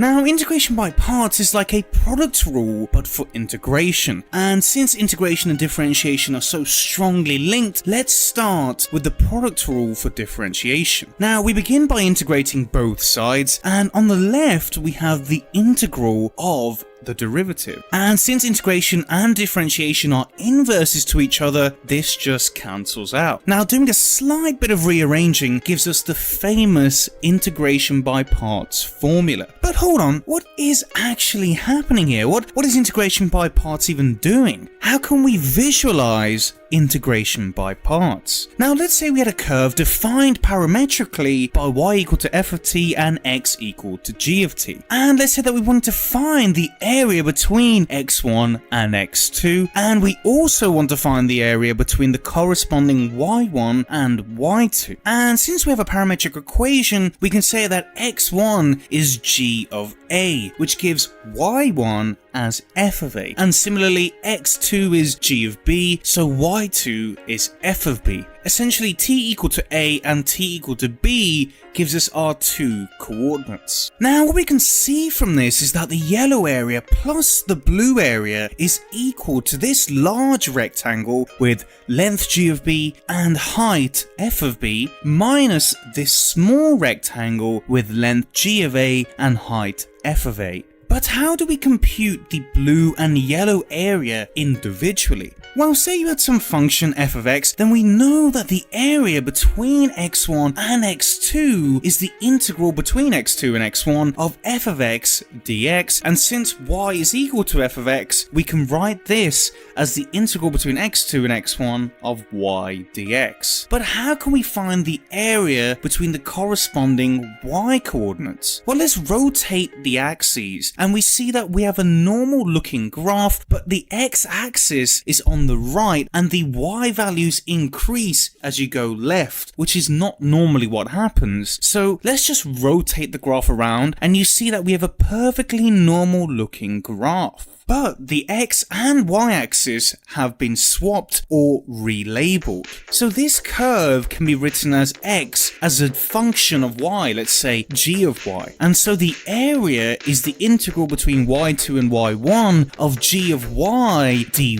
Now, integration by parts is like a product rule, but for integration. And since integration and differentiation are so strongly linked, let's start with the product rule for differentiation. Now, we begin by integrating both sides, and on the left we have the integral of the derivative. And since integration and differentiation are inverses to each other, this just cancels out. Now, doing a slight bit of rearranging gives us the famous integration by parts formula. But hold on, what is actually happening here? What is integration by parts even doing? How can we visualize integration by parts? Now, let's say we had a curve defined parametrically by y equal to f of t and x equal to g of t. And let's say that we wanted to find the area between x1 and x2, and we also want to find the area between the corresponding y1 and y2. And since we have a parametric equation, we can say that x1 is g of a, which gives y1 as f of a, and similarly x2 is g of b, so y2 is f of b. Essentially, t equal to a and t equal to b gives us our two coordinates. Now, what we can see from this is that the yellow area plus the blue area is equal to this large rectangle with length g of b and height f of b minus this small rectangle with length g of a and height f of a. But how do we compute the blue and yellow area individually? Well, say you had some function f of x, then we know that the area between x1 and x2 is the integral between x2 and x1 of f of x dx, and since y is equal to f of x, we can write this as the integral between x2 and x1 of y dx. But how can we find the area between the corresponding y coordinates? Well, let's rotate the axes, and we see that we have a normal looking graph, but the x-axis is on the right and the y values increase as you go left, which is not normally what happens. So let's just rotate the graph around and you see that we have a perfectly normal looking graph. But the x and y axis have been swapped or relabeled. So this curve can be written as x as a function of y, let's say g of y. And so the area is the integral between y2 and y1 of g of y dy.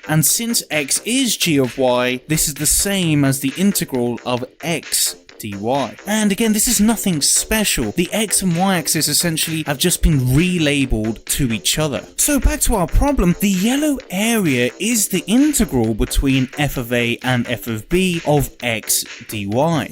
And since x is g of y, this is the same as the integral of x dy. And again, this is nothing special. The x and y axis essentially have just been relabeled to each other. So back to our problem, the yellow area is the integral between f of a and f of b of x dy,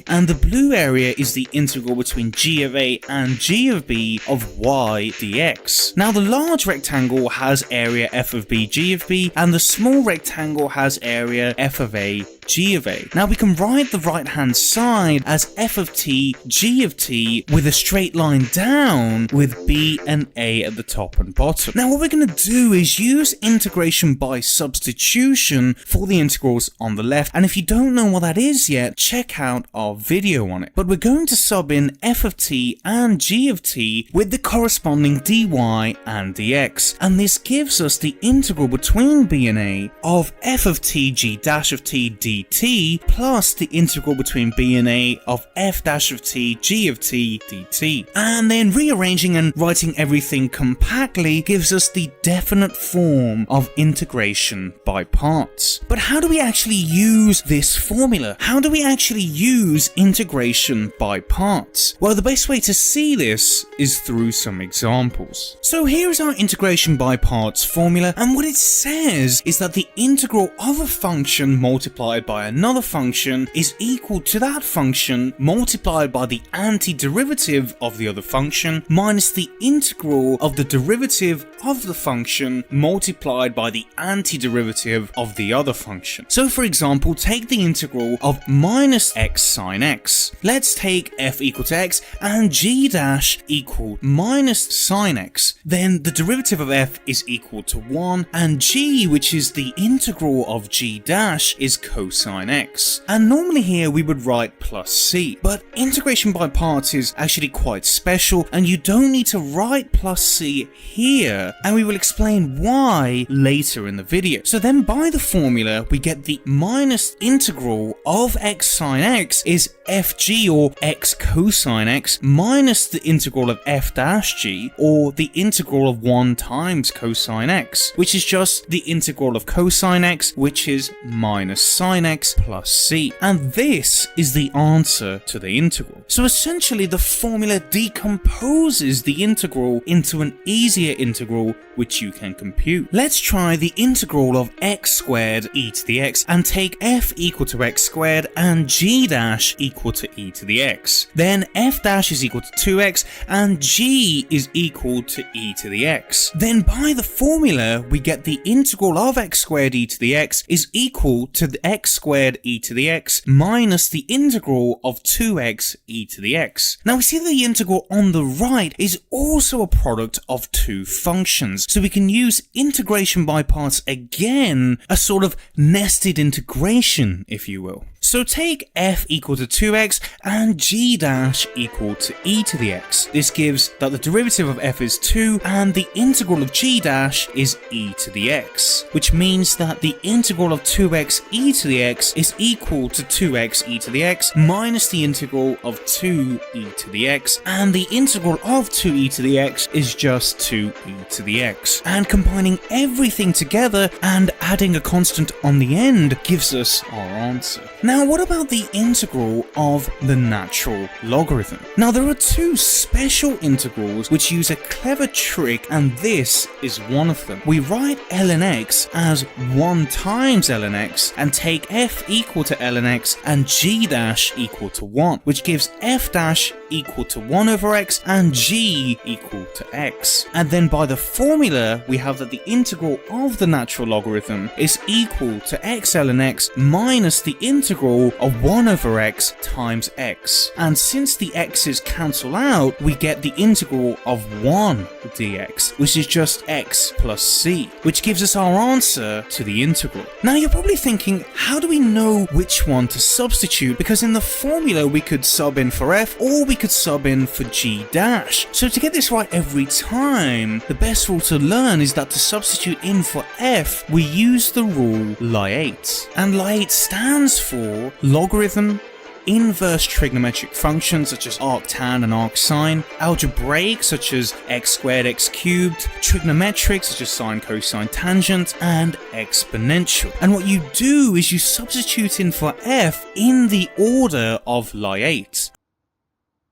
and the blue area is the integral between g of a and g of b of y dx. Now, the large rectangle has area f of b g of b, and the small rectangle has area f of a g of a. Now, we can write the right hand side as f of t g of t with a straight line down with b and a at the top and bottom. Now, what we're going to do is use integration by substitution for the integrals on the left, and if you don't know what that is yet, check out our video on it. But we're going to sub in f of t and g of t with the corresponding dy and dx, and this gives us the integral between b and a of f of t g dash of t dt plus the integral between b and a of f dash of t g of t dt. And then rearranging and writing everything compactly gives us the definite form of integration by parts. But how do we actually use this formula? How do we actually use integration by parts? Well, the best way to see this is through some examples. So here's our integration by parts formula, and what it says is that the integral of a function multiplied by another function is equal to that function multiplied by the antiderivative of the other function minus the integral of the derivative of the function multiplied by the antiderivative of the other function. So for example, take the integral of minus x sine x. Let's take f equal to x and g dash equal minus sine x. Then the derivative of f is equal to 1, and g, which is the integral of g dash, is cosine cosine x. And normally here we would write plus c, but integration by parts is actually quite special and you don't need to write plus c here, and we will explain why later in the video. So then by the formula we get the minus integral of x sine x is fg, or x cosine x, minus the integral of f dash g, or the integral of 1 times cosine x, which is just the integral of cosine x, which is minus sine x plus c. And this is the answer to the integral. So essentially the formula decomposes the integral into an easier integral which you can compute. Let's try the integral of x squared e to the x and take f equal to x squared and g dash equal to e to the x. Then f dash is equal to 2x and g is equal to e to the x. Then by the formula we get the integral of x squared e to the x is equal to the x squared e to the x minus the integral of 2x e to the x. Now we see that the integral on the right is also a product of two functions, so we can use integration by parts again, a sort of nested integration, if you will. So take f equal to 2x and g dash equal to e to the x. This gives that the derivative of f is 2 and the integral of g dash is e to the x, which means that the integral of 2x e to the x is equal to 2x e to the x minus the integral of 2 e to the x, and the integral of 2e to the x is just 2e to the x. And combining everything together and adding a constant on the end gives us our answer. Now what about the integral of the natural logarithm? Now there are two special integrals which use a clever trick, and this is one of them. We write ln x as 1 times ln x and take f equal to ln x and g dash equal to 1, which gives f dash equal to 1 over x and g equal to x. And then by the formula we have that the integral of the natural logarithm is equal to x ln x minus the integral of 1 over x times x. And since the x's cancel out, we get the integral of 1 dx, which is just x plus c, which gives us our answer to the integral. Now you're probably thinking, how do we know which one to substitute? Because in the formula we could sub in for f or we could sub in for g dash. So to get this right every time, the best rule to learn is that to substitute in for f, we use the rule Lie8. And Lie8 stands for logarithm, inverse trigonometric functions such as arctan and arcsine, algebraic such as x squared, x cubed, trigonometric such as sine, cosine, tangent, and exponential. And what you do is you substitute in for f in the order of Lie8.